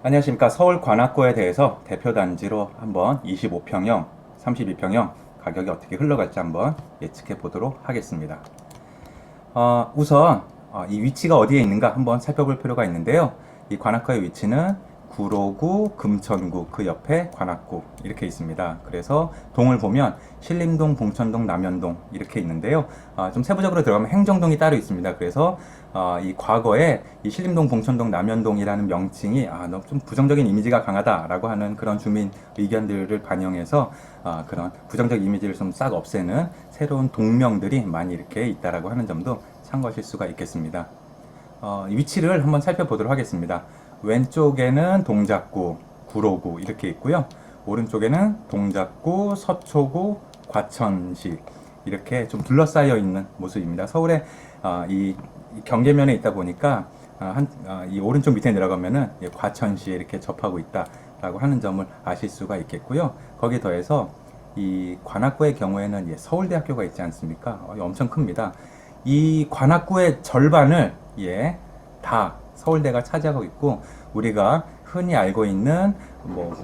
안녕하십니까. 서울 관악구에 대해서 대표 단지로 한번 25평형, 32평형 가격이 어떻게 흘러갈지 한번 예측해 보도록 하겠습니다. 우선 이 위치가 어디에 있는가 한번 살펴볼 필요가 있는데요. 이 관악구의 위치는 구로구, 금천구, 그 옆에 관악구 이렇게 있습니다. 그래서 동을 보면 신림동, 봉천동, 남현동 이렇게 있는데요. 좀 세부적으로 들어가면 행정동이 따로 있습니다. 그래서 이 과거에 이 신림동, 봉천동, 남현동이라는 명칭이 너무 좀 부정적인 이미지가 강하다라고 하는 그런 주민 의견들을 반영해서 그런 부정적 이미지를 좀 싹 없애는 새로운 동명들이 많이 이렇게 있다라고 하는 점도 참고하실 수가 있겠습니다. 이 위치를 한번 살펴보도록 하겠습니다. 왼쪽에는 동작구, 구로구 이렇게 있고요. 오른쪽에는 동작구, 서초구, 과천시 이렇게 좀 둘러싸여 있는 모습입니다. 서울의 이 경계면에 있다 보니까 이 오른쪽 밑에 내려가면은 과천시에 이렇게 접하고 있다라고 하는 점을 아실 수가 있겠고요. 거기에 더해서 이 관악구의 경우에는 서울대학교가 있지 않습니까? 엄청 큽니다. 이 관악구의 절반을 다 서울대가 차지하고 있고, 우리가 흔히 알고 있는 뭐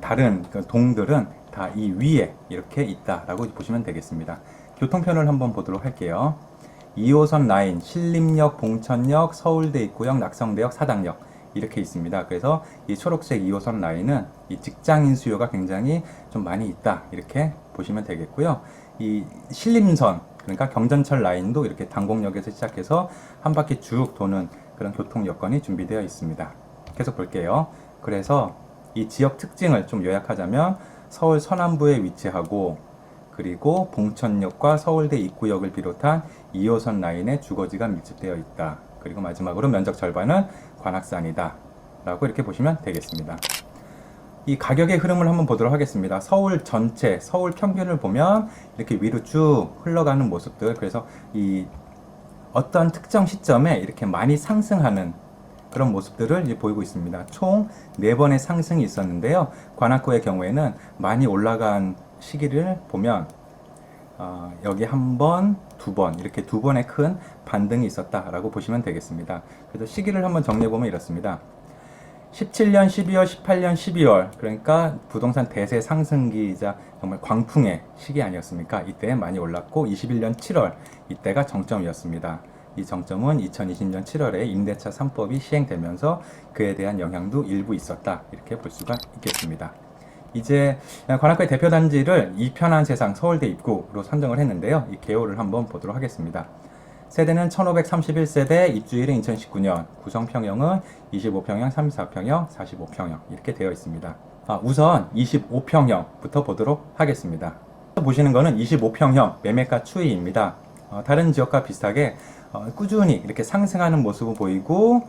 다른 동들은 다 이 위에 이렇게 있다라고 보시면 되겠습니다. 교통편을 한번 보도록 할게요. 2호선 라인 신림역, 봉천역, 서울대 입구역, 낙성대역, 사당역 이렇게 있습니다. 그래서 이 초록색 2호선 라인은 이 직장인 수요가 굉장히 좀 많이 있다 이렇게 보시면 되겠고요. 이 신림선, 그러니까 경전철 라인도 이렇게 당곡역에서 시작해서 한 바퀴 쭉 도는 그런 교통 여건이 준비되어 있습니다. 계속 볼게요. 그래서 이 지역 특징을 좀 요약하자면 서울 서남부에 위치하고, 그리고 봉천역과 서울대 입구역을 비롯한 2호선 라인의 주거지가 밀집되어 있다. 그리고 마지막으로 면적 절반은 관악산이다 라고 이렇게 보시면 되겠습니다. 이 가격의 흐름을 한번 보도록 하겠습니다. 서울 전체, 서울 평균을 보면 이렇게 위로 쭉 흘러가는 모습들, 그래서 이 어떤 특정 시점에 이렇게 많이 상승하는 그런 모습들을 보이고 있습니다. 총 4번의 상승이 있었는데요. 관악구의 경우에는 많이 올라간 시기를 보면 여기 한 번, 두 번, 이렇게 2번의 큰 반등이 있었다라고 보시면 되겠습니다. 그래서 시기를 한번 정리해보면 이렇습니다. 17년 12월, 18년 12월, 그러니까 부동산 대세 상승기이자 정말 광풍의 시기 아니었습니까? 이때 많이 올랐고, 21년 7월, 이때가 정점이었습니다. 이 정점은 2020년 7월에 임대차 3법이 시행되면서 그에 대한 영향도 일부 있었다, 이렇게 볼 수가 있겠습니다. 이제 관악구의 대표 단지를 이편한 세상 서울대 입구로 선정을 했는데요. 이 개요를 한번 보도록 하겠습니다. 세대는 1531세대, 입주일은 2019년, 구성평형은 25평형, 34평형, 45평형 이렇게 되어 있습니다. 우선 25평형부터 보도록 하겠습니다. 보시는 거는 25평형 매매가 추이입니다. 다른 지역과 비슷하게 꾸준히 이렇게 상승하는 모습을 보이고,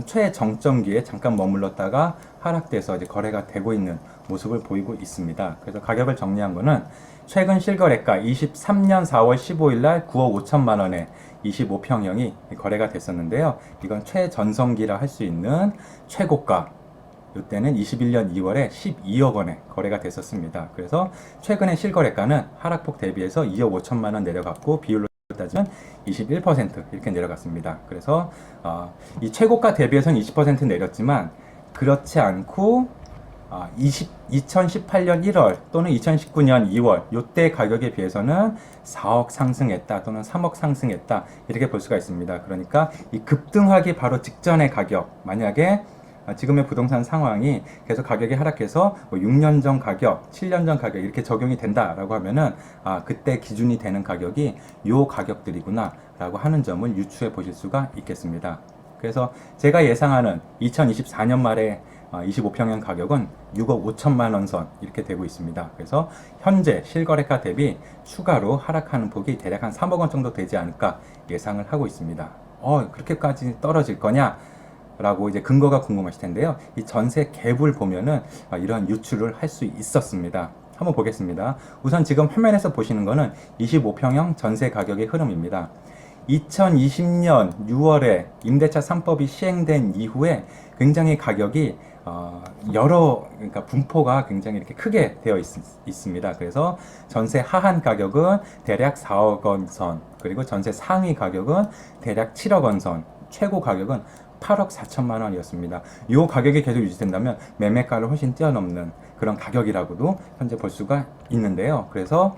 최정점기에 잠깐 머물렀다가 하락돼서 이제 거래가 되고 있는 모습을 보이고 있습니다. 그래서 가격을 정리한 거는 최근 실거래가 23년 4월 15일 날 9억 5천만 원에 25평형이 거래가 됐었는데요. 이건 최전성기라 할 수 있는 최고가, 이때는 21년 2월에 12억 원에 거래가 됐었습니다. 그래서 최근의 실거래가는 하락폭 대비해서 2억 5천만 원 내려갔고, 비율로 따지면 21% 이렇게 내려갔습니다. 그래서 이 최고가 대비해서는 20% 내렸지만, 그렇지 않고 2018년 1월 또는 2019년 2월 이때 가격에 비해서는 4억 상승했다 또는 3억 상승했다 이렇게 볼 수가 있습니다. 그러니까 이 급등하기 바로 직전의 가격, 만약에 지금의 부동산 상황이 계속 가격이 하락해서 6년 전 가격, 7년 전 가격 이렇게 적용이 된다라고 하면은 그때 기준이 되는 가격이 요 가격들이구나 라고 하는 점을 유추해 보실 수가 있겠습니다. 그래서 제가 예상하는 2024년 말에 25평형 가격은 6억 5천만 원 선 이렇게 되고 있습니다. 그래서 현재 실거래가 대비 추가로 하락하는 폭이 대략 한 3억 원 정도 되지 않을까 예상을 하고 있습니다. 그렇게까지 떨어질 거냐? 라고 이제 근거가 궁금하실 텐데요. 이 전세 갭을 보면은 이런 유추를 할 수 있었습니다. 한번 보겠습니다. 우선 지금 화면에서 보시는 거는 25평형 전세 가격의 흐름입니다. 2020년 6월에 임대차 3법이 시행된 이후에 굉장히 가격이 그러니까 분포가 굉장히 이렇게 크게 되어 있습니다. 그래서 전세 하한 가격은 대략 4억 원 선, 그리고 전세 상위 가격은 대략 7억 원 선, 최고 가격은 8억 4천만 원이었습니다. 이 가격이 계속 유지된다면 매매가를 훨씬 뛰어넘는 그런 가격이라고도 현재 볼 수가 있는데요. 그래서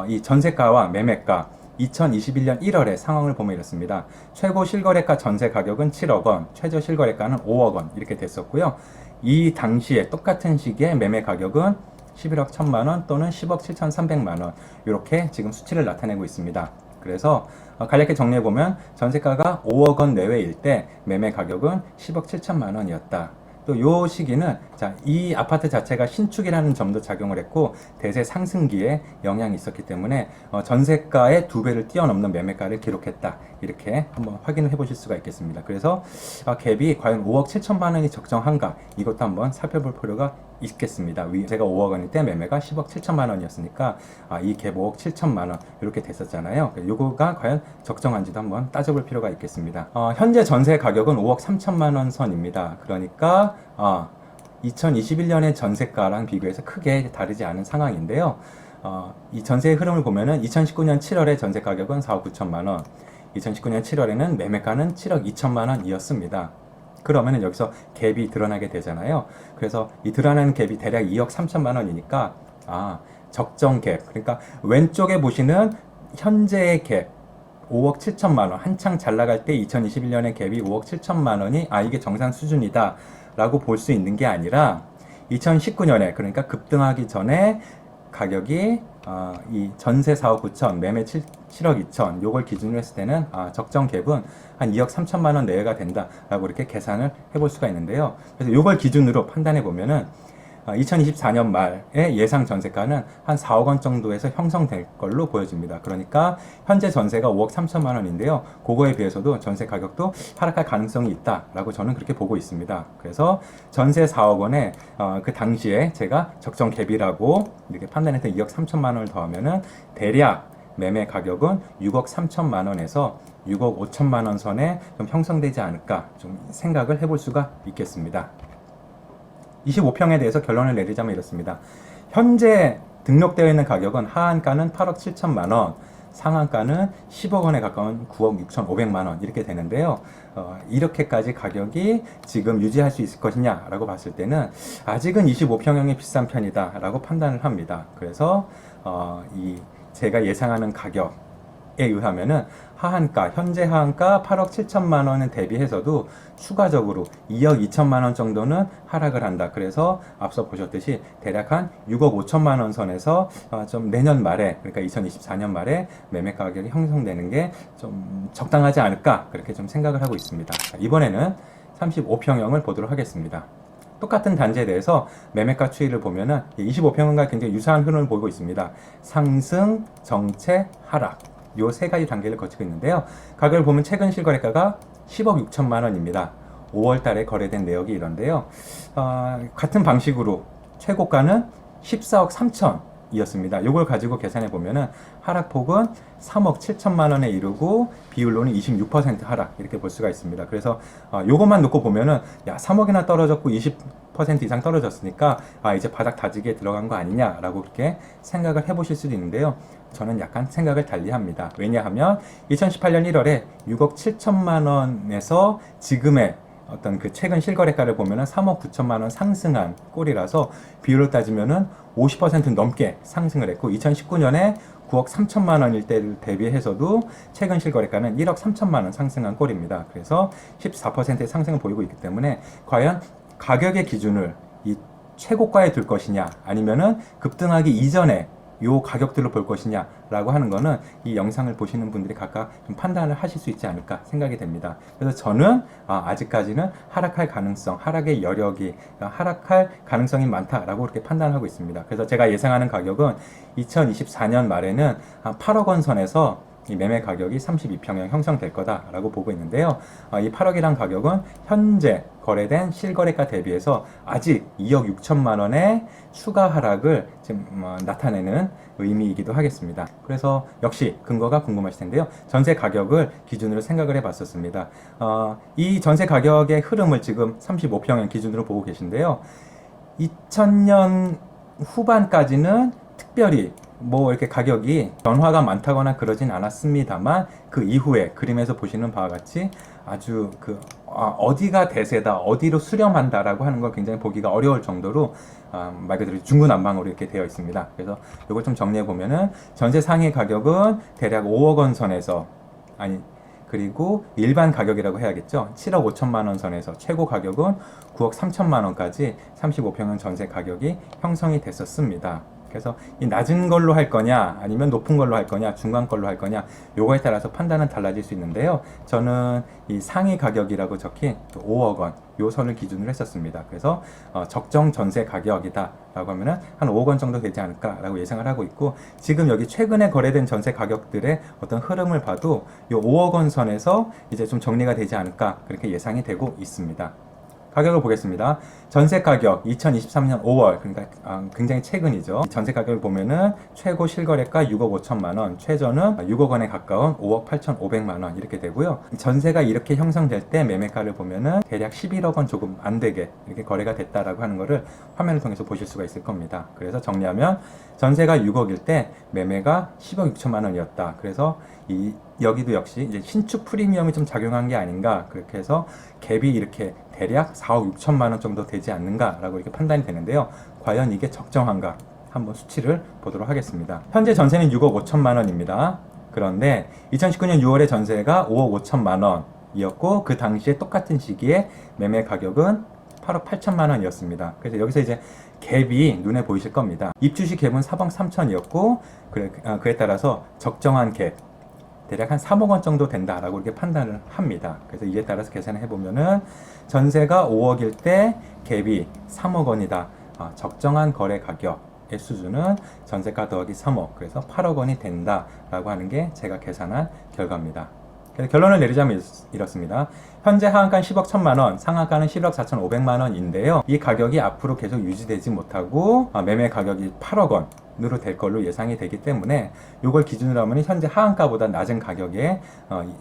이 전세가와 매매가 2021년 1월의 상황을 보면 이렇습니다. 최고 실거래가 전세 가격은 7억 원, 최저 실거래가는 5억 원 이렇게 됐었고요. 이 당시에 똑같은 시기에 매매 가격은 11억 1천만 원 또는 10억 7천3백만 원 이렇게 지금 수치를 나타내고 있습니다. 그래서 간략히 정리해보면 전세가가 5억 원 내외일 때 매매 가격은 10억 7천만 원이었다. 또 요 시기는 이 아파트 자체가 신축이라는 점도 작용을 했고 대세 상승기에 영향이 있었기 때문에 전세가의 2배를 뛰어넘는 매매가를 기록했다. 이렇게 한번 확인을 해보실 수가 있겠습니다. 그래서 갭이 과연 5억 7천만 원이 적정한가 이것도 한번 살펴볼 필요가 있겠습니다. 제가 5억 원일 때 매매가 10억 7천만 원이었으니까 이 갭 5억 7천만 원 이렇게 됐었잖아요. 요거가 과연 적정한지도 한번 따져볼 필요가 있겠습니다. 현재 전세 가격은 5억 3천만 원 선입니다. 그러니까 2021년의 전세가랑 비교해서 크게 다르지 않은 상황인데요. 이 전세의 흐름을 보면은 2019년 7월에 전세 가격은 4억 9천만 원, 2019년 7월에는 매매가는 7억 2천만 원이었습니다. 그러면은 여기서 갭이 드러나게 되잖아요. 그래서 이 드러나는 갭이 대략 2억 3천만 원이니까 적정 갭, 그러니까 왼쪽에 보시는 현재의 갭 5억 7천만 원, 한창 잘 나갈 때 2021년의 갭이 5억 7천만 원이 이게 정상 수준이다 라고 볼 수 있는 게 아니라 2019년에 그러니까 급등하기 전에 가격이 이 전세 4억 9천, 매매 7억 2천 요걸 기준으로 했을 때는 적정 갭은 한 2억 3천만 원 내외가 된다 라고 이렇게 계산을 해볼 수가 있는데요. 그래서 요걸 기준으로 판단해 보면은 2024년 말에 예상 전세가는 한 4억 원 정도에서 형성될 걸로 보여집니다. 그러니까 현재 전세가 5억 3천만 원인데요. 그거에 비해서도 전세 가격도 하락할 가능성이 있다라고 저는 그렇게 보고 있습니다. 그래서 전세 4억 원에 그 당시에 제가 적정 갭이라고 이렇게 판단했던 2억 3천만 원을 더하면은 대략 매매 가격은 6억 3천만 원에서 6억 5천만 원 선에 좀 형성되지 않을까 좀 생각을 해볼 수가 있겠습니다. 25평에 대해서 결론을 내리자면 이렇습니다. 현재 등록되어 있는 가격은 하한가는 8억 7천만 원, 상한가는 10억 원에 가까운 9억 6천5백만 원 이렇게 되는데요. 이렇게까지 가격이 지금 유지할 수 있을 것이냐 라고 봤을 때는 아직은 25평형이 비싼 편이다 라고 판단을 합니다. 그래서 제가 예상하는 가격에 의하면은 하한가, 현재 하한가 8억 7천만 원에 대비해서도 추가적으로 2억 2천만 원 정도는 하락을 한다. 그래서 앞서 보셨듯이 대략 한 6억 5천만 원 선에서 좀 내년 말에, 그러니까 2024년 말에 매매 가격이 형성되는 게 좀 적당하지 않을까 그렇게 좀 생각을 하고 있습니다. 자, 이번에는 35평형을 보도록 하겠습니다. 똑같은 단지에 대해서 매매가 추이를 보면은 25평형과 굉장히 유사한 흐름을 보이고 있습니다. 상승, 정체, 하락. 요 세 가지 단계를 거치고 있는데요. 가격을 보면 최근 실거래가가 10억 6천만 원입니다. 5월 달에 거래된 내역이 이런데요. 같은 방식으로 최고가는 14억 3천 이었습니다. 요걸 가지고 계산해 보면은 하락폭은 3억 7천만 원에 이르고 비율로는 26% 하락 이렇게 볼 수가 있습니다. 그래서 요것만 놓고 보면은 3억이나 떨어졌고 20% 이상 떨어졌으니까 이제 바닥 다지기에 들어간 거 아니냐라고 그렇게 생각을 해보실 수도 있는데요. 저는 약간 생각을 달리합니다. 왜냐하면 2018년 1월에 6억 7천만 원에서 지금의 어떤 그 최근 실거래가를 보면은 3억 9천만 원 상승한 꼴이라서 비율로 따지면은 50% 넘게 상승을 했고 2019년에 9억 3천만 원일 때를 대비해서도 최근 실거래가는 1억 3천만 원 상승한 꼴입니다. 그래서 14%의 상승을 보이고 있기 때문에 과연 가격의 기준을 이 최고가에 둘 것이냐 아니면은 급등하기 이전에 요 가격들로 볼 것이냐 라고 하는 거는 이 영상을 보시는 분들이 각각 좀 판단을 하실 수 있지 않을까 생각이 됩니다. 그래서 저는 아직까지는 하락할 가능성, 하락의 여력이 하락할 가능성이 많다라고 그렇게 판단하고 있습니다. 그래서 제가 예상하는 가격은 2024년 말에는 한 8억 원 선에서 이 매매 가격이 32평형 형성될 거다라고 보고 있는데요. 이 8억이란 가격은 현재 거래된 실거래가 대비해서 아직 2억 6천만 원의 추가 하락을 지금 나타내는 의미이기도 하겠습니다. 그래서 역시 근거가 궁금하실 텐데요. 전세 가격을 기준으로 생각을 해봤었습니다. 이 전세 가격의 흐름을 지금 35평형 기준으로 보고 계신데요. 2000년 후반까지는 특별히 이렇게 가격이 변화가 많다거나 그러진 않았습니다만 그 이후에 그림에서 보시는 바와 같이 아주 어디가 대세다, 어디로 수렴한다라고 하는 걸 굉장히 보기가 어려울 정도로 말 그대로 중구난방으로 이렇게 되어 있습니다. 그래서 이걸 좀 정리해 보면은 전세 상위 가격은 대략 5억 원 선에서 그리고 일반 가격이라고 해야겠죠. 7억 5천만 원 선에서 최고 가격은 9억 3천만 원까지 35평형 전세 가격이 형성이 됐었습니다. 그래서 이 낮은 걸로 할 거냐 아니면 높은 걸로 할 거냐 중간 걸로 할 거냐 요거에 따라서 판단은 달라질 수 있는데요. 저는 이 상위 가격이라고 적힌 5억 원 요 선을 기준으로 했었습니다. 그래서 적정 전세 가격이다 라고 하면은 한 5억 원 정도 되지 않을까 라고 예상을 하고 있고, 지금 여기 최근에 거래된 전세 가격들의 어떤 흐름을 봐도 요 5억 원 선에서 이제 좀 정리가 되지 않을까 그렇게 예상이 되고 있습니다. 가격을 보겠습니다. 전세 가격 2023년 5월, 그러니까 굉장히 최근이죠. 전세 가격을 보면은 최고 실거래가 6억 5천만 원, 최저는 6억 원에 가까운 5억 8천5백만 원 이렇게 되고요. 전세가 이렇게 형성될 때 매매가를 보면은 대략 11억 원 조금 안 되게 이렇게 거래가 됐다라고 하는 거를 화면을 통해서 보실 수가 있을 겁니다. 그래서 정리하면 전세가 6억일 때 매매가 10억 6천만 원이었다. 그래서 여기도 역시 이제 신축 프리미엄이 좀 작용한 게 아닌가, 그렇게 해서 갭이 이렇게 대략 4억 6천만 원 정도 되지 않는가라고 이렇게 판단이 되는데요. 과연 이게 적정한가? 한번 수치를 보도록 하겠습니다. 현재 전세는 6억 5천만 원입니다. 그런데 2019년 6월에 전세가 5억 5천만 원이었고 그 당시에 똑같은 시기에 매매 가격은 8억 8천만 원이었습니다. 그래서 여기서 이제 갭이 눈에 보이실 겁니다. 입주시 갭은 4억 3천이었고 그에 따라서 적정한 갭 대략 한 3억 원 정도 된다라고 이렇게 판단을 합니다. 그래서 이에 따라서 계산을 해보면은 전세가 5억일 때 갭이 3억 원이다. 적정한 거래 가격의 수준은 전세가 더하기 3억, 그래서 8억 원이 된다라고 하는 게 제가 계산한 결과입니다. 그래서 결론을 내리자면 이렇습니다. 현재 하한가는 10억 1천만 원, 상한가는 11억 4천5백만 원인데요. 이 가격이 앞으로 계속 유지되지 못하고 매매 가격이 8억 원 으로 될 걸로 예상이 되기 때문에 이걸 기준으로 하면 현재 하한가보다 낮은 가격에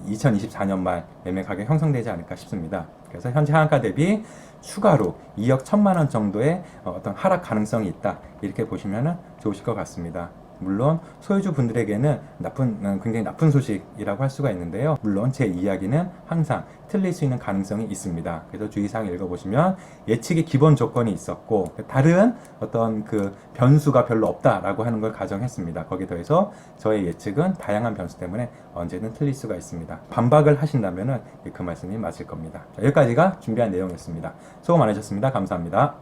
2024년 말 매매 가격 형성되지 않을까 싶습니다. 그래서 현재 하한가 대비 추가로 2억 1천만 원 정도의 어떤 하락 가능성이 있다, 이렇게 보시면 좋으실 것 같습니다. 물론 소유주 분들에게는 굉장히 나쁜 소식이라고 할 수가 있는데요. 물론 제 이야기는 항상 틀릴 수 있는 가능성이 있습니다. 그래서 주의사항 읽어보시면 예측의 기본 조건이 있었고 다른 어떤 그 변수가 별로 없다라고 하는 걸 가정했습니다. 거기에 더해서 저의 예측은 다양한 변수 때문에 언제든 틀릴 수가 있습니다. 반박을 하신다면 그 말씀이 맞을 겁니다. 자, 여기까지가 준비한 내용이었습니다. 수고 많으셨습니다. 감사합니다.